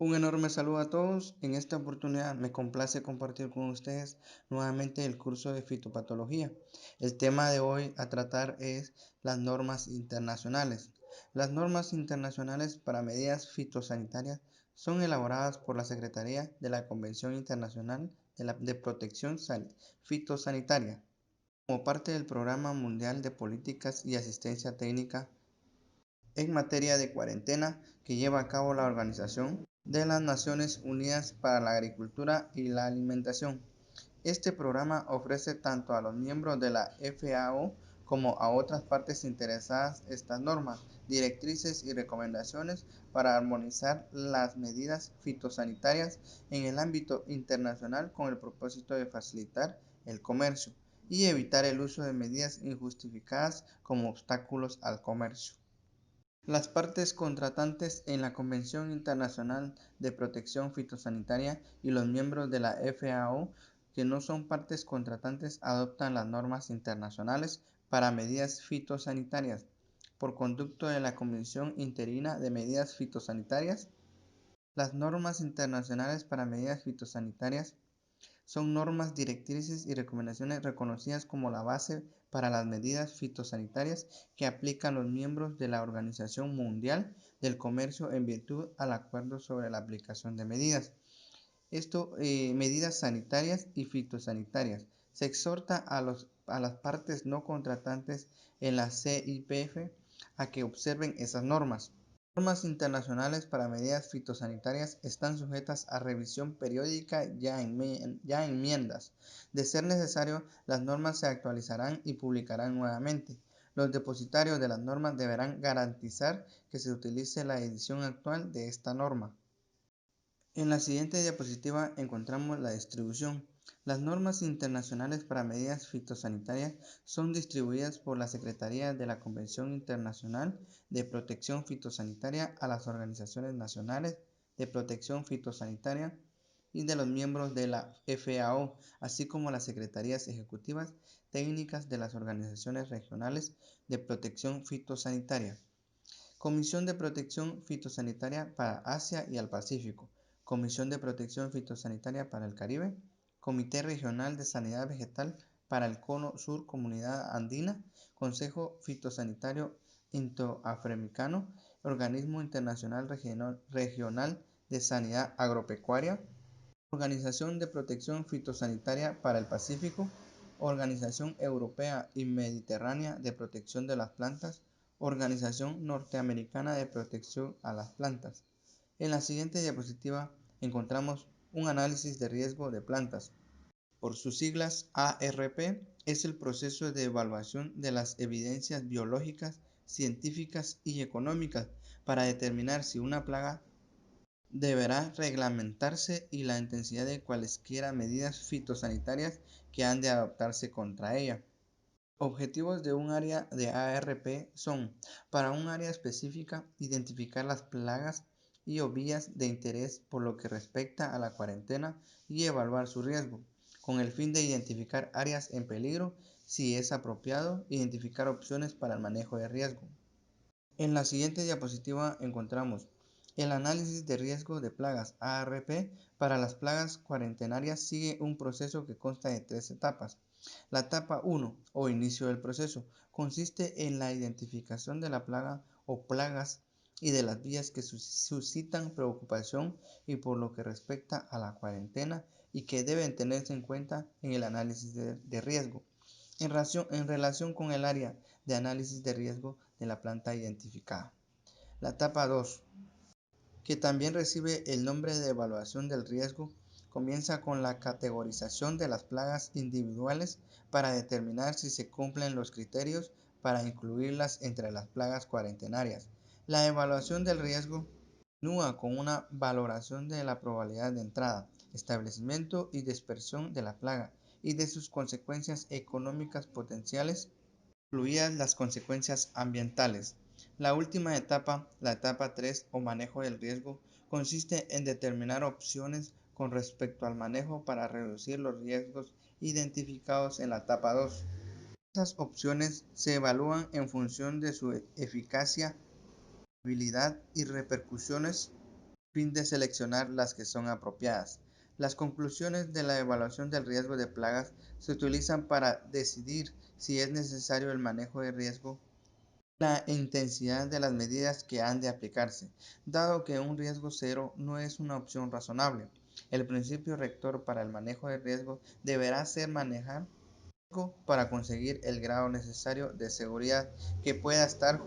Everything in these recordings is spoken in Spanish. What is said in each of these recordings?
Un enorme saludo a todos. En esta oportunidad me complace compartir con ustedes nuevamente el curso de fitopatología. El tema de hoy a tratar es las normas internacionales. Las normas internacionales para medidas fitosanitarias son elaboradas por la Secretaría de la Convención Internacional de Protección Fitosanitaria como parte del Programa Mundial de Políticas y Asistencia Técnica en materia de cuarentena que lleva a cabo la Organización de las Naciones Unidas para la Agricultura y la Alimentación. Este programa ofrece tanto a los miembros de la FAO como a otras partes interesadas estas normas, directrices y recomendaciones para armonizar las medidas fitosanitarias en el ámbito internacional con el propósito de facilitar el comercio y evitar el uso de medidas injustificadas como obstáculos al comercio. Las partes contratantes en la Convención Internacional de Protección Fitosanitaria y los miembros de la FAO que no son partes contratantes adoptan las normas internacionales para medidas fitosanitarias por conducto de la Comisión Interina de Medidas Fitosanitarias. Las normas internacionales para medidas fitosanitarias son normas, directrices y recomendaciones reconocidas como la base para las medidas fitosanitarias que aplican los miembros de la Organización Mundial del Comercio en virtud al acuerdo sobre la aplicación de medidas. Medidas sanitarias y fitosanitarias. Se exhorta a las partes no contratantes en la CIPF a que observen esas normas. Normas internacionales para medidas fitosanitarias están sujetas a revisión periódica ya enmiendas. De ser necesario, las normas se actualizarán y publicarán nuevamente. Los depositarios de las normas deberán garantizar que se utilice la edición actual de esta norma. En la siguiente diapositiva encontramos la distribución. Las normas internacionales para medidas fitosanitarias son distribuidas por la Secretaría de la Convención Internacional de Protección Fitosanitaria a las organizaciones nacionales de protección fitosanitaria y de los miembros de la FAO, así como las secretarías ejecutivas técnicas de las organizaciones regionales de protección fitosanitaria. Comisión de Protección Fitosanitaria para Asia y el Pacífico, Comisión de Protección Fitosanitaria para el Caribe, Comité Regional de Sanidad Vegetal para el Cono Sur Comunidad Andina, Consejo Fitosanitario Indoafricano, Organismo Internacional Regional de Sanidad Agropecuaria, Organización de Protección Fitosanitaria para el Pacífico, Organización Europea y Mediterránea de Protección de las Plantas, Organización Norteamericana de Protección a las Plantas. En la siguiente diapositiva encontramos un análisis de riesgo de plantas. Por sus siglas, ARP es el proceso de evaluación de las evidencias biológicas, científicas y económicas para determinar si una plaga deberá reglamentarse y la intensidad de cualesquiera medidas fitosanitarias que han de adoptarse contra ella. Objetivos de un área de ARP son, para un área específica, identificar las plagas y o vías de interés por lo que respecta a la cuarentena y evaluar su riesgo, con el fin de identificar áreas en peligro, si es apropiado, identificar opciones para el manejo de riesgo. En la siguiente diapositiva encontramos el análisis de riesgo de plagas ARP. Para las plagas cuarentenarias sigue un proceso que consta de 3 etapas. La etapa 1 o inicio del proceso consiste en la identificación de la plaga o plagas y de las vías que suscitan preocupación y por lo que respecta a la cuarentena y que deben tenerse en cuenta en el análisis de riesgo. En relación con el área de análisis de riesgo de la planta identificada. La etapa 2, que también recibe el nombre de evaluación del riesgo, comienza con la categorización de las plagas individuales para determinar si se cumplen los criterios para incluirlas entre las plagas cuarentenarias. La evaluación del riesgo continúa con una valoración de la probabilidad de entrada, establecimiento y dispersión de la plaga y de sus consecuencias económicas potenciales, incluidas las consecuencias ambientales. La última etapa, la etapa 3 o manejo del riesgo, consiste en determinar opciones con respecto al manejo para reducir los riesgos identificados en la etapa 2. Estas opciones se evalúan en función de su eficacia, habilidad y repercusiones fin de seleccionar las que son apropiadas. Las conclusiones de la evaluación del riesgo de plagas se utilizan para decidir si es necesario el manejo de riesgo, la intensidad de las medidas que han de aplicarse, dado que un riesgo cero no es una opción razonable. El principio rector para el manejo de riesgo deberá ser manejar riesgo para conseguir el grado necesario de seguridad que pueda estar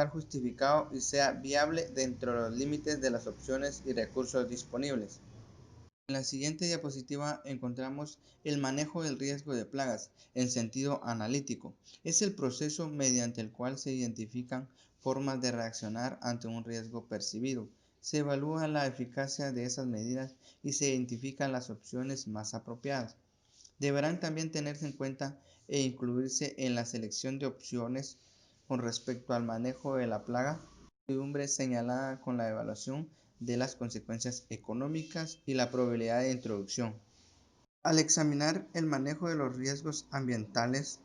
justificado y sea viable dentro de los límites de las opciones y recursos disponibles. En la siguiente diapositiva encontramos el manejo del riesgo de plagas en sentido analítico. Es el proceso mediante el cual se identifican formas de reaccionar ante un riesgo percibido. Se evalúa la eficacia de esas medidas y se identifican las opciones más apropiadas. Deberán también tenerse en cuenta e incluirse en la selección de opciones con respecto al manejo de la plaga, incertidumbre señalada con la evaluación de las consecuencias económicas y la probabilidad de introducción. Al examinar el manejo de los riesgos ambientales,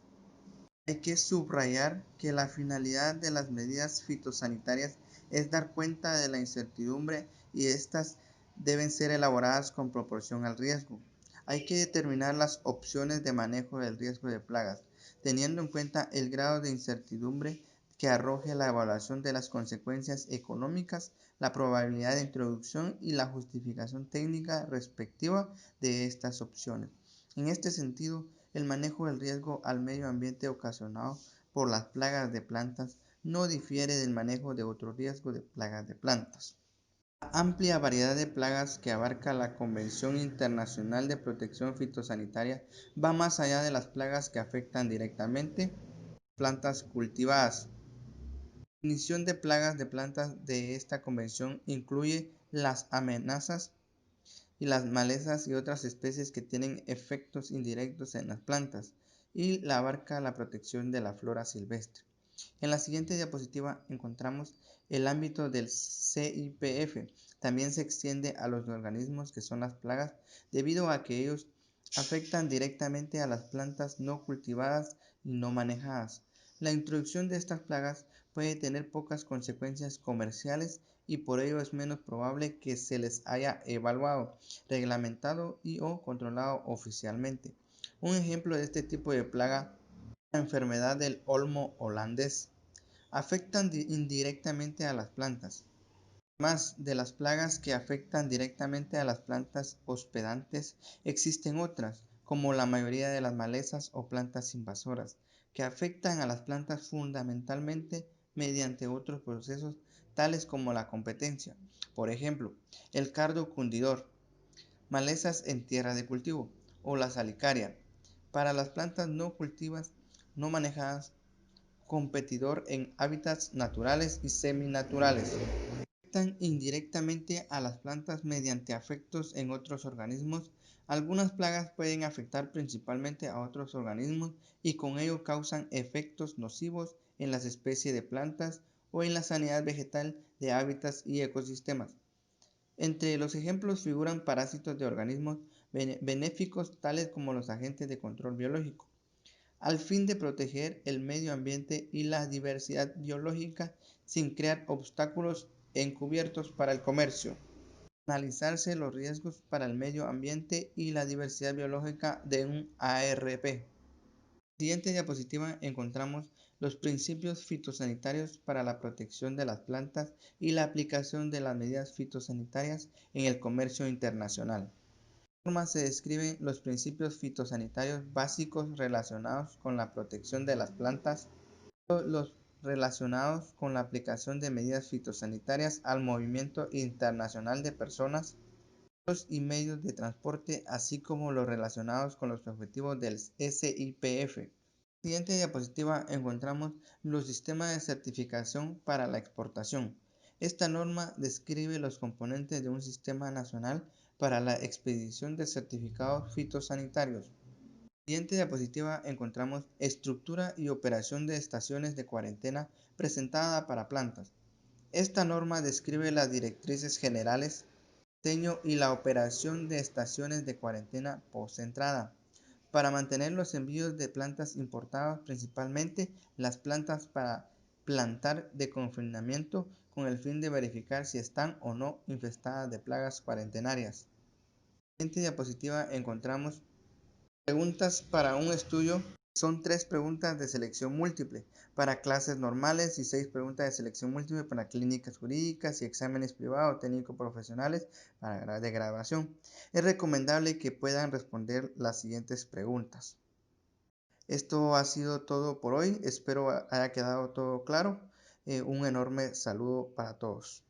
hay que subrayar que la finalidad de las medidas fitosanitarias es dar cuenta de la incertidumbre y estas deben ser elaboradas con proporción al riesgo. Hay que determinar las opciones de manejo del riesgo de plagas, teniendo en cuenta el grado de incertidumbre que arroje la evaluación de las consecuencias económicas, la probabilidad de introducción y la justificación técnica respectiva de estas opciones. En este sentido, el manejo del riesgo al medio ambiente ocasionado por las plagas de plantas no difiere del manejo de otro riesgo de plagas de plantas. La amplia variedad de plagas que abarca la Convención Internacional de Protección Fitosanitaria va más allá de las plagas que afectan directamente plantas cultivadas. La definición de plagas de plantas de esta convención incluye las amenazas y las malezas y otras especies que tienen efectos indirectos en las plantas y la abarca la protección de la flora silvestre. En la siguiente diapositiva encontramos el ámbito del CIPF. También se extiende a los organismos que son las plagas debido a que ellos afectan directamente a las plantas no cultivadas y no manejadas. La introducción de estas plagas puede tener pocas consecuencias comerciales y por ello es menos probable que se les haya evaluado, reglamentado y o controlado oficialmente. Un ejemplo de este tipo de plaga es la enfermedad del olmo holandés. Afectan indirectamente a las plantas. Además de las plagas que afectan directamente a las plantas hospedantes, existen otras, como la mayoría de las malezas o plantas invasoras, que afectan a las plantas fundamentalmente mediante otros procesos tales como la competencia. Por ejemplo, el cardo cundidor, malezas en tierra de cultivo, o la salicaria. Para las plantas no cultivas, no manejadas, competidor en hábitats naturales y seminaturales. Afectan indirectamente a las plantas mediante afectos en otros organismos. Algunas plagas pueden afectar principalmente a otros organismos y con ello causan efectos nocivos en las especies de plantas o en la sanidad vegetal de hábitats y ecosistemas. Entre los ejemplos figuran parásitos de organismos benéficos tales como los agentes de control biológico, al fin de proteger el medio ambiente y la diversidad biológica sin crear obstáculos encubiertos para el comercio. Analizarse los riesgos para el medio ambiente y la diversidad biológica de un ARP. En la siguiente diapositiva encontramos los principios fitosanitarios para la protección de las plantas y la aplicación de las medidas fitosanitarias en el comercio internacional. Norma se describen los principios fitosanitarios básicos relacionados con la protección de las plantas, los relacionados con la aplicación de medidas fitosanitarias al movimiento internacional de personas y medios de transporte, así como los relacionados con los objetivos del SIPF. En la siguiente diapositiva encontramos los sistemas de certificación para la exportación. Esta norma describe los componentes de un sistema nacional para la expedición de certificados fitosanitarios. En la siguiente diapositiva encontramos estructura y operación de estaciones de cuarentena presentada para plantas. Esta norma describe las directrices generales, diseño y la operación de estaciones de cuarentena post-entrada para mantener los envíos de plantas importadas, principalmente las plantas para plantar de confinamiento con el fin de verificar si están o no infestadas de plagas cuarentenarias. En la siguiente diapositiva encontramos preguntas para un estudio. Son 3 preguntas de selección múltiple para clases normales y 6 preguntas de selección múltiple para clínicas jurídicas y exámenes privados técnicos profesionales de graduación. Es recomendable que puedan responder las siguientes preguntas. Esto ha sido todo por hoy. Espero haya quedado todo claro. Un enorme saludo para todos.